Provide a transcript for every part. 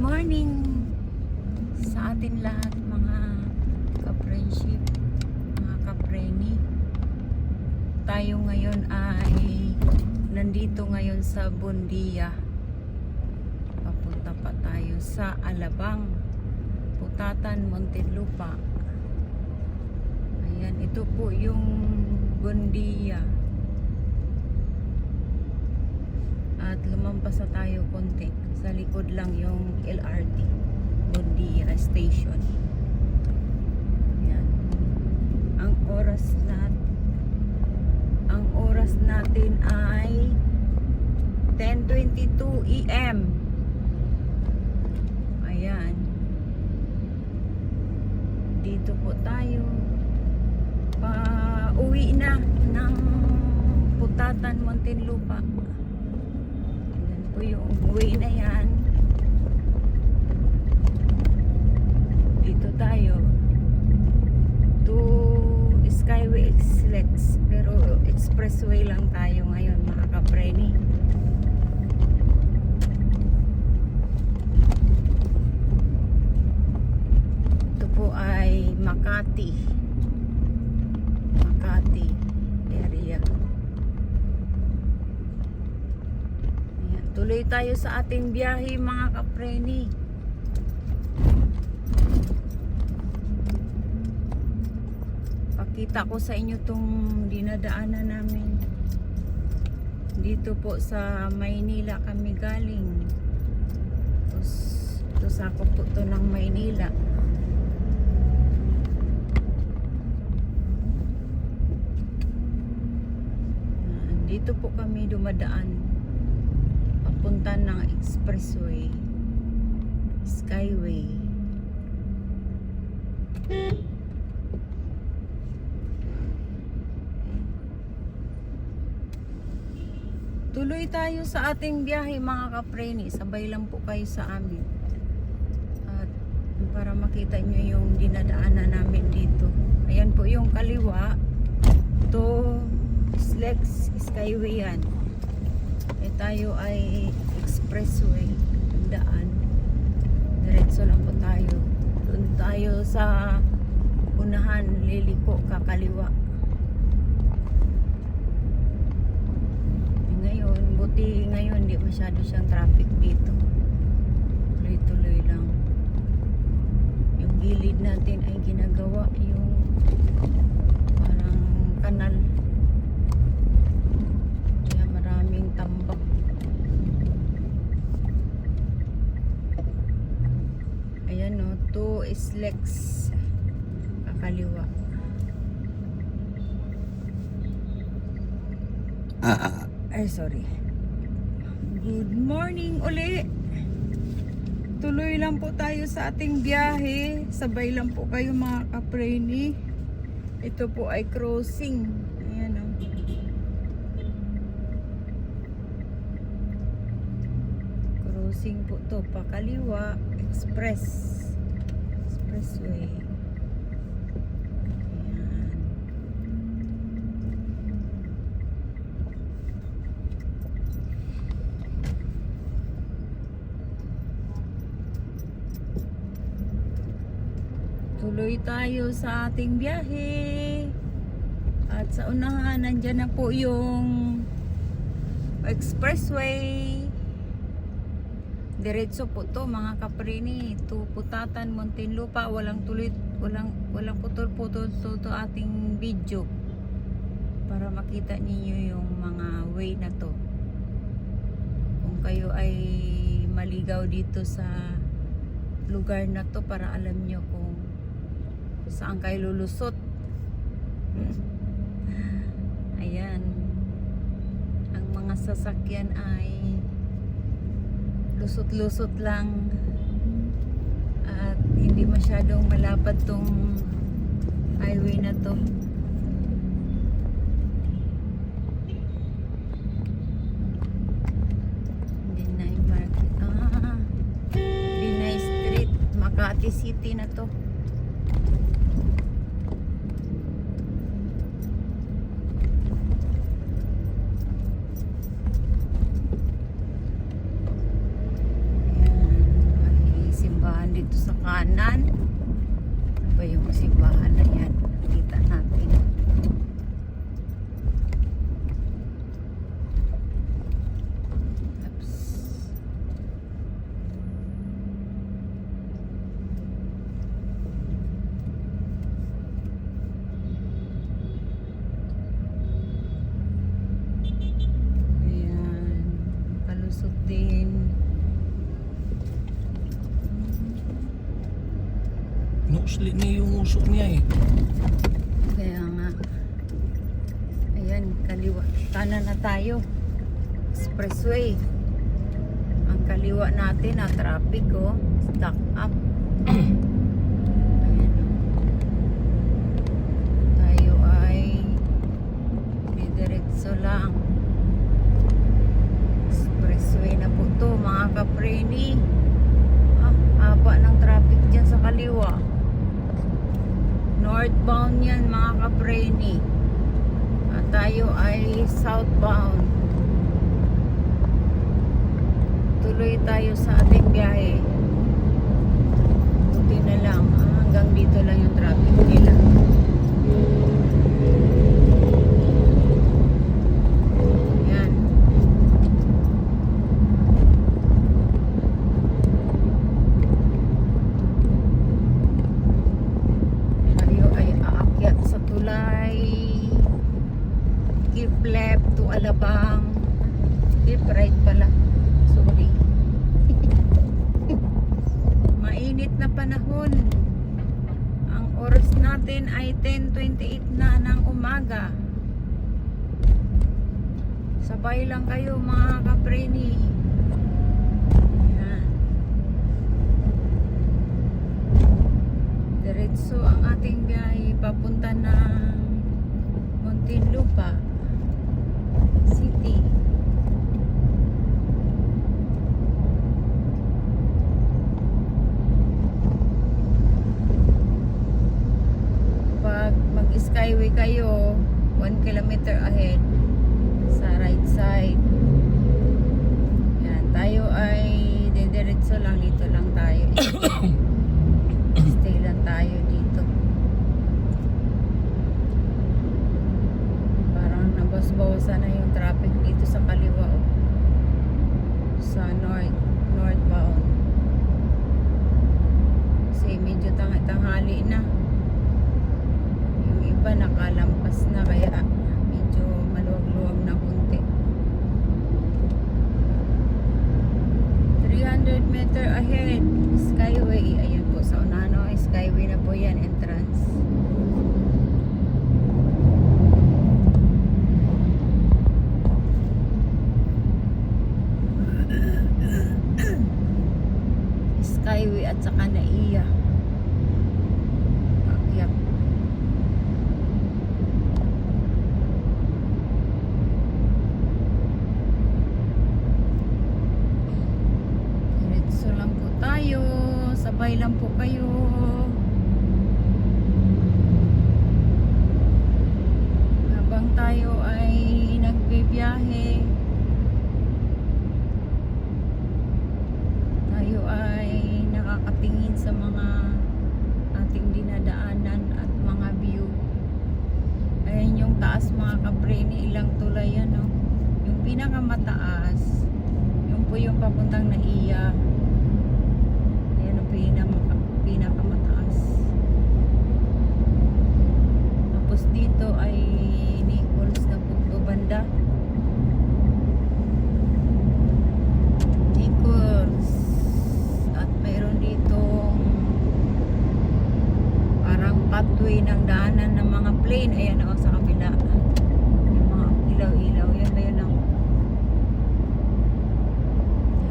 morning sa atin lahat mga ka-friendship, mga ka-preni. Tayo ngayon ay nandito ngayon sa Buendia. Papunta pa tayo sa Alabang, Putatan, Muntinlupa. Ayan, ito po yung Buendia. At lumampas na tayo konti. Sa likod lang yung LRT, Buendia Station. Yan. Ang oras natin ay 10:22 AM. Ayan. Dito po tayo. Uwi na ng Putatan, Muntinlupa. Po yung way na yan. Dito tayo to Skyway Exlex, pero expressway lang tayo ngayon mga ka-preni. Ito po ay Makati area. Tuloy tayo sa ating biyahe mga ka-preni. Pakita ko sa inyo tong dinadaanan namin. Dito po sa Maynila kami galing. Ito sakop po to ng Maynila. Dito po kami dumadaan punta ng expressway, Skyway. Tuloy tayo sa ating biyahe mga ka-preni. Sabay lang po kayo sa amin. At para makita nyo yung dinadaanan namin dito. Ayan po yung kaliwa. To Slex Skyway yan. Tayo ay expressway daan. Diretso lang po tayo. Doon tayo sa unahan, liliko kakaliwa. Ngayon, buti ngayon hindi masyado siyang traffic dito. Tuloy-tuloy lang. Yung gilid natin ay ginagawa yung parang kanal. Kaya maraming tambak. Ayan o, to Slex kakaliwa. Ay, sorry. Good morning uli. Tuloy lang po tayo sa ating biyahe. Sabay lang po kayo mga ka-preni. Ito po ay crossing. Ayan o. Crossing po to, pakaliwa, expressway. Ayan. Tuloy tayo sa ating biyahe. At sa unahan, nandyan na po yung expressway. Diretso po to mga ka-preni, to Putatan, Muntinlupa. Walang putol-putol to ating video para makita niyo yung mga way na to. Kung kayo ay maligaw dito sa lugar na to, para alam nyo kung saan kayo lulusot. Ayan, ang mga sasakyan ay lusot-lusot lang at hindi masyadong malapad tong highway na to. Binay Market, Binay Street, Makati City na to. simbahan dito sa kanan. Ano ba yung simbahan na yan? Kita natin. Oops. Ayan. Palusot din. Nausli na yung usok niya eh. Kaya nga. Ayan, kaliwa. Kanan na tayo. Expressway. Ang kaliwa natin na traffic oh. Stuck up. Ayan. Tayo ay didiretso lang. Expressway na po to mga kapreni. Haba ng traffic dyan sa kaliwa. Northbound yan mga kapreni. At tayo ay southbound. Tuloy tayo sa ating biyahe. Buti na lang. Hanggang dito lang yung traffic nila. Yan. Tayo ay aakyat sa tulay. Keep left to Alabang. Keep right pala. Sorry. Mainit na panahon. Ang oras natin ay 10:28 na ng umaga. Sabay lang kayo mga kapreni. Ayan. Diretso ang ating biyahe papunta ng Muntinlupa City. Pag mag-skyway kayo 1 kilometer ahead sa right side. Yan, tayo ay didiretso lang, dito lang tayo. Stay lang tayo dito. Parang nabas-bawasan na yung traffic dito sa kaliwa oh. Sa northbound. Kasi medyo tanghali na. Yung iba nakalampas na kaya medyo maluwag-luwag na kunti. 300 meter ahead, skyway. Ayan po sa unahan oh, skyway na po yan, entrance. Skyway at saka Naiya. Akyat. Diretso lang po tayo. Sabay lang po kayo. Habang tayo ay nagbibiyahe, tayo ay nakakatingin sa mga ating dinadaanan at mga view. Ayan yung taas mga kapreni, ilang tulay yan oh. Yung pinakamataas, yung po yung papuntang Naiya. Ayan ang pinakamataas. Tapos dito ay Nichols na po to banda. Nichols. At mayroon ditong parang pathway ng daanan ng mga plane. Ayan ako sa kabila. Yung mga ilaw-ilaw. Yan ba yun ang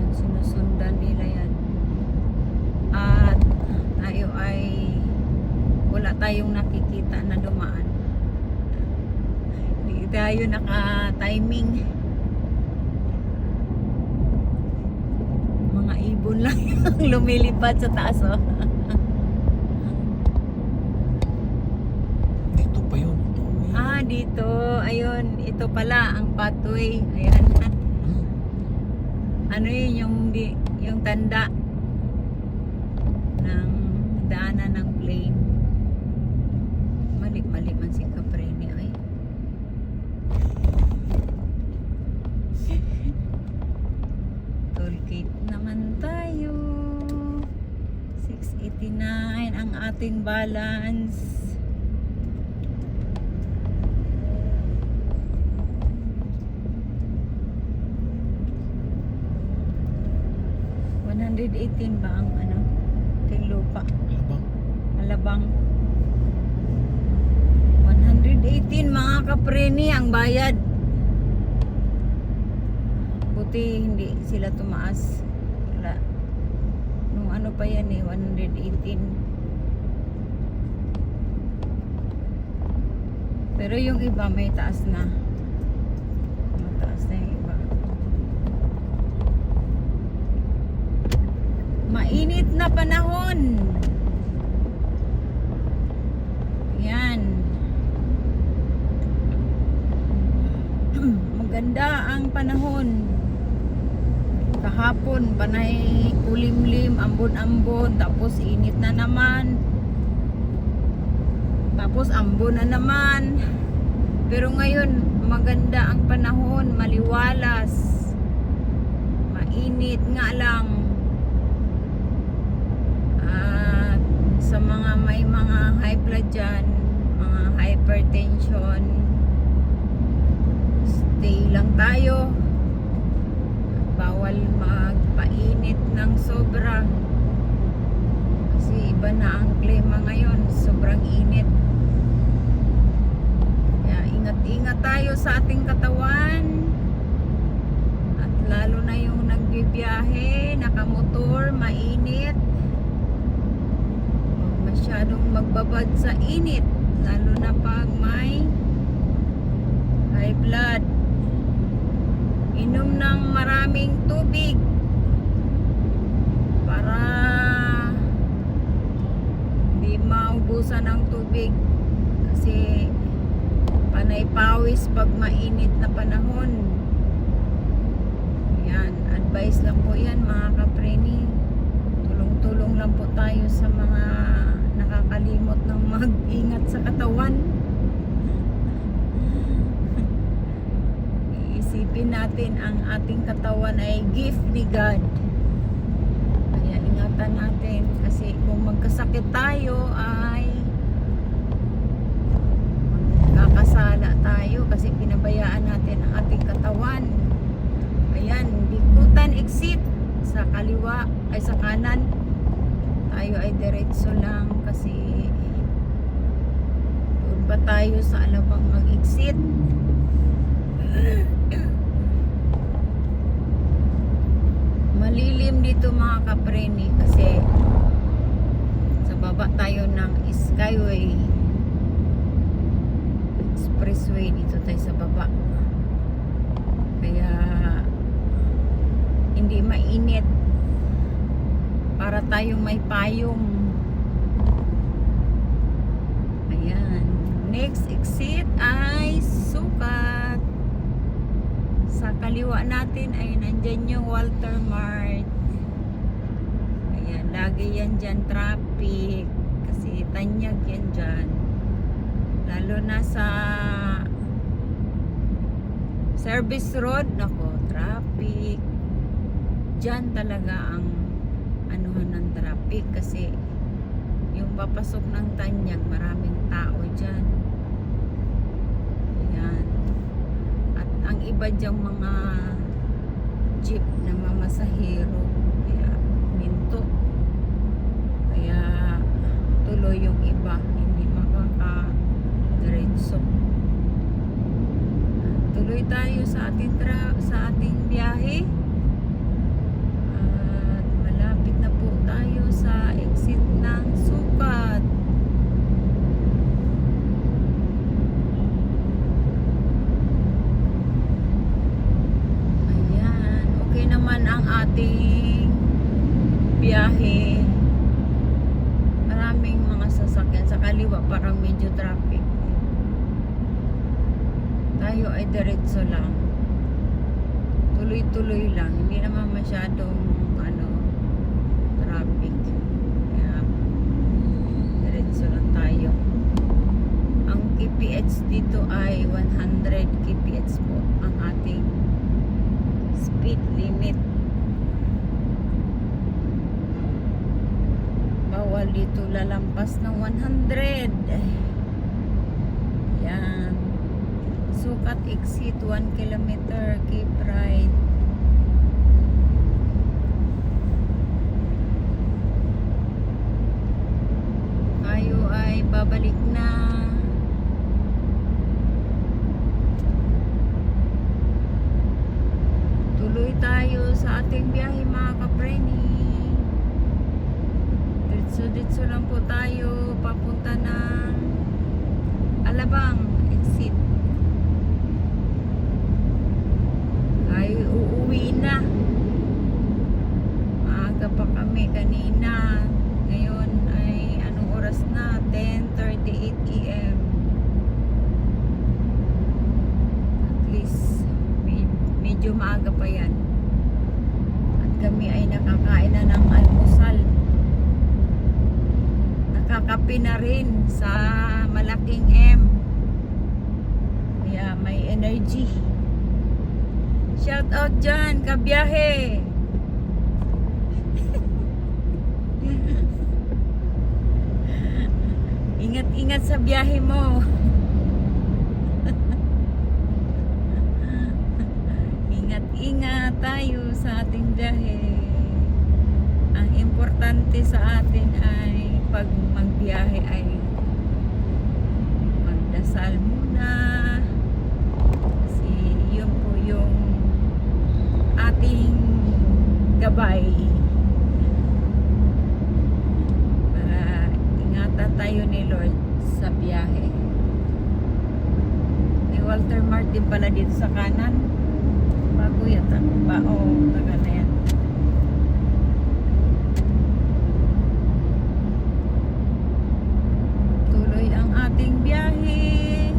yan, sinusundan nila yan. At tayo ay wala tayong nakikita na dumaan. Hindi tayo naka-timing. Mga ibon lang yung lumilipad sa taas oh. Dito pa yun. Dito. Ayun, ito pala ang pathway. Ayan. Ano yun yung tanda. Tollgate naman tayo. 689 ang ating balance. $118 ba ang ano? Ating lupa. Labang. Alabang. 118 mga kapreni ang bayad. Buti hindi sila tumaas. Wala. Nung ano pa yan eh, 118. Pero yung iba may taas na. Mataas na yung iba. Mainit na panahon. Yan. Maganda ang panahon. Kahapon panay kulimlim, ambon-ambon, tapos init na naman. Tapos ambon na naman. Pero ngayon maganda ang panahon, maliwalas. Mainit nga lang. At sa mga may mga high blood dyan, mga hypertension, stay lang tayo. Bawal magpainit ng sobra. Kasi iba na ang klima ngayon, sobrang init. Kaya ingat-ingat tayo sa ating katawan. At lalo na yung nagbibiyahe, nakamotor, mainit. Huwag masyadong magbabad sa init, lalo na pag may high blood. Inom ng maraming tubig para hindi maubusan ng tubig, kasi panay pawis pag mainit na panahon. Yan, advice lang po yan mga kapreni. Tulong-tulong lang po tayo sa mga nakakalimot ng mag-ingat sa katawan. Isipin natin ang ating katawan ay gift ni God. Kaya ingatan natin, kasi kung magkasakit tayo ay magkakasala tayo kasi pinabayaan natin ang ating katawan. Ayan, Bikutan exit sa kaliwa ay sa kanan. Tayo ay diretso lang kasi doon pa tayo sa Alabang mag-exit. Malilim dito mga kapreni kasi sa baba tayo ng Skyway Expressway, dito tayo sa baba. Kaya hindi mainit, para tayong may payong. Ayan, next exit ay Sukat. Sa kaliwa natin ay nandyan yung Walter Mart. Ayan, lagi yan dyan traffic kasi tanyag yan dyan, lalo na sa service road. Nako, traffic dyan talaga ang anuhan ng traffic, kasi yung papasok ng tanyag maraming tao dyan. Ayan. Ang iba dyang mga jeep na mamasahero, kaya minto, kaya tuloy yung iba, hindi makaka-diretso. Tuloy tayo sa ating biyahe. At malapit na po tayo sa exit ng Sukat. Naman ang ating biyahe, maraming mga sasakyan sa kaliwa, parang medyo traffic. Tayo ay diretso lang, tuloy-tuloy lang, hindi naman masyadong traffic, kaya diretso lang tayo. Ang kph dito ay 100 kph po ang ating speed limit. dito lalampas ng 100. Yan. Sukat exit 1 kilometer, keep right. Tayo ay babalik na. Tuloy tayo sa ating biyahe mga kapreni. Ditso lang po tayo papunta ng Alabang exit. Tayo uuwi na. Maaga pa kami kanina. Ngayon ay anong oras na? 10:38 AM. At least medyo maaga pa yan. At kami ay nakakain na ng almusal. Nakakape na rin sa malaking M. Kaya may energy. Shout out dyan, kabiyahe. Ingat-ingat sa biyahe mo. Ingat-ingat tayo sa ating biyahe. Ang importante sa atin ay pag magbiyahe ay magdasal muna. Kasi yun po yung ating gabay. Para ingatan tayo ni Lord sa biyahe. May Walter Martin pala dito sa kanan. Bago yata ba? Oo, tagal na yan. Tuloy ang ating biyahe.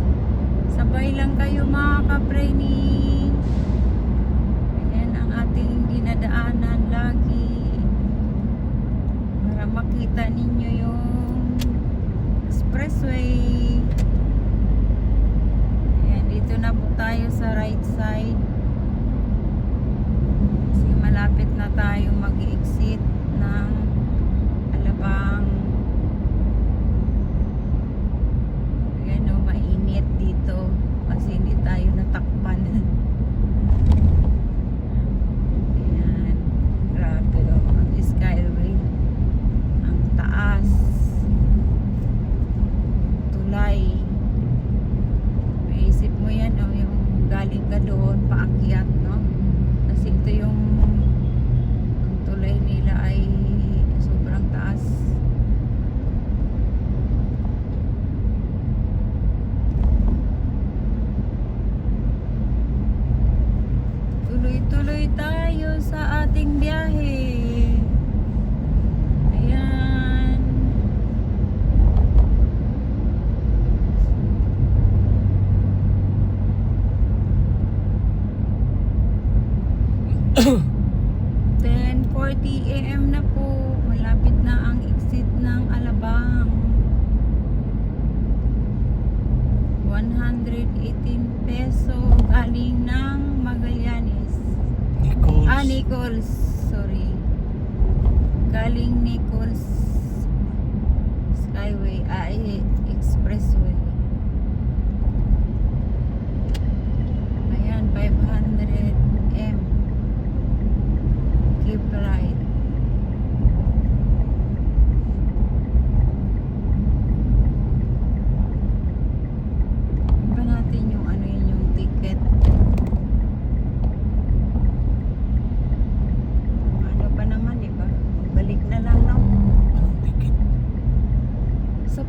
Sabay lang kayo mga kapreni. Ayan ang ating dinadaanan lagi. Para makita ninyo yung expressway. Ayan, dito na po tayo sa right side. Malapit na tayo mag-exit ng Alabang. Ayan o, mainit dito kasi hindi tayo natakpan. Ayan, grabe o, ang skyway. Ang taas. Tulay. Maisip mo yan o, yung galing ka doon, paakyat, no? Kasi ito yung tulay nila ay sobrang taas. Tuloy-tuloy tayo sa ating biyahe. Ayan. AM na po. Malapit na ang exit ng Alabang. 118 peso galing ng Magallanes. Nichols. Nichols. Sorry. Galing Nichols Skyway. Expressway. Ayan, 500 M. Keep right.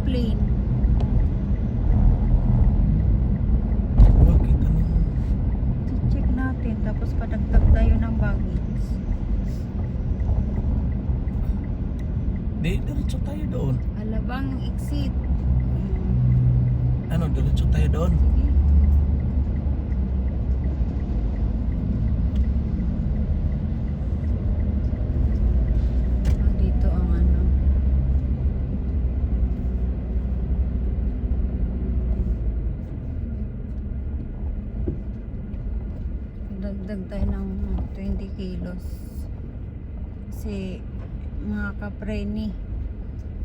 Plane. Bakit ano? Check natin tapos padagdag tayo ng baggage. Diretso tayo doon. Alabang exit. Ano, diretso tayo doon. Sige. Dito ang ano. Dagdag tayo ng 20 kilos kasi mga kapreni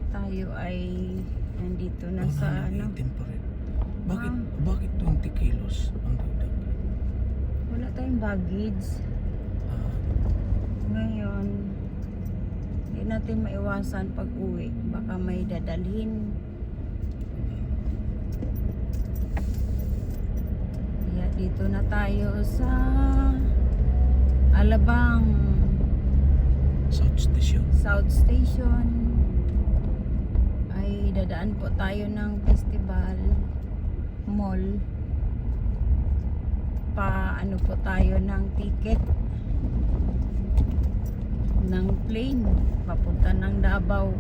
tayo ay nandito na sa ano. 118 pa rin. Bakit, Ah. bakit 20 kilos ang dagdag? Wala tayong baggage. Ah, Ngayon, hindi natin maiwasan pag uwi. Baka may dadalhin. Kaya dito na tayo sa Alabang South Station. South Station. Ay dadaan po tayo ng festival mall. Ano po tayo ng ticket ng plane papunta ng Davao.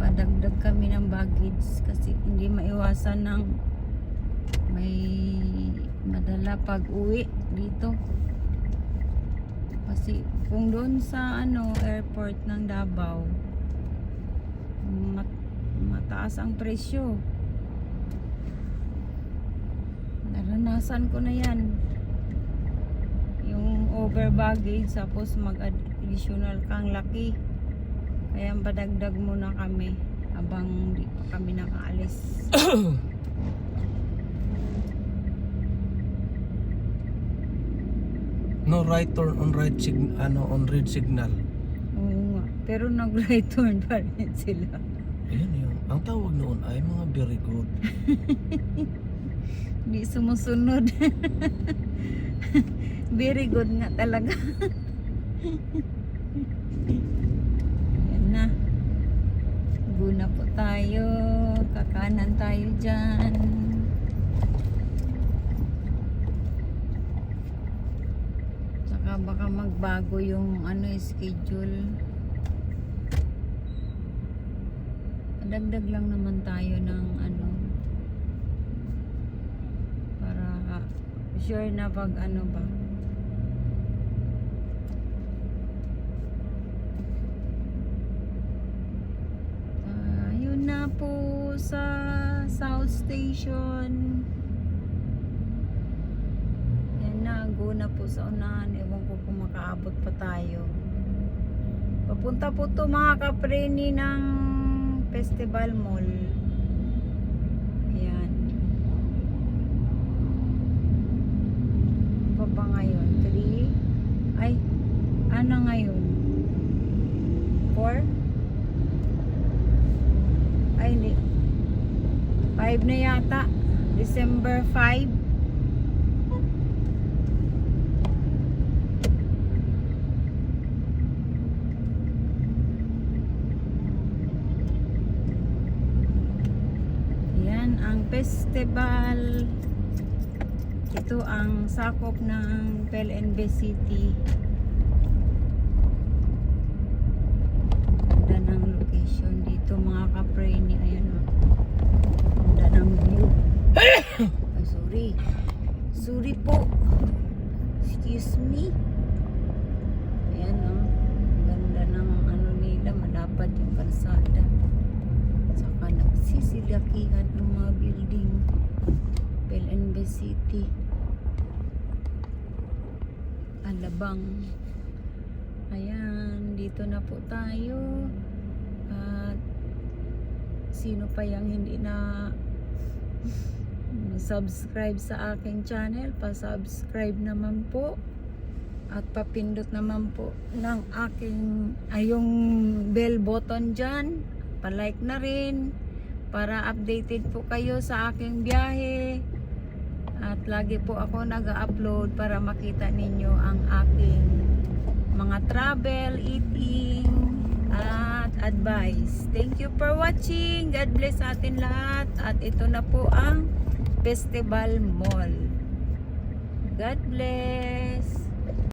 Padagdag kami ng baggage kasi hindi maiwasan ng may madala pag uwi dito. Kasi kung doon sa airport ng Davao mataas ang presyo. Naranasan ko na yan. Yung over baggage tapos mag-additional kang laki. Kaya padagdag muna kami habang di pa kami nakaalis. No right turn on on red signal. Oo nga. Pero nag-right turn pa rin sila. Ayan yun. Ang tawag noon ay mga very good. Hindi sumusunod. Very good nga talaga. Ayan na. Guna po tayo. Kakanan tayo dyan. Saka baka magbago yung schedule. Dagdag lang naman tayo ng para sure na pag ba. Yun na po sa South Station. Yan na, go na po sa unahan. Ewan ko kung makaabot pa tayo. Papunta po to mga kapreni ng Festival Mall. Ayan. Pa ba ngayon? 3? Ay, ano ngayon? 4? Ay, hindi. 5 na yata. December 5. Ang festival ito ang sakop ng PLNB City. Ganda ng location dito mga kapreni. Ayan o, ganda ng view. Ay, sorry po, excuse me. Ayan o, ganda ng nila, malapad yung kalsada. Saka nagsisilakihan ang mga building. PLNB City, Alabang. Ayan, dito na po tayo. At sino pa yung hindi na subscribe sa aking channel, pa-subscribe naman po at papindot naman po ng aking yung bell button dyan. Pa-like na rin para updated po kayo sa aking biyahe. At lagi po ako nag-upload para makita ninyo ang aking mga travel, eating, at advice. Thank you for watching. God bless sa atin lahat. At ito na po ang Festival Mall. God bless.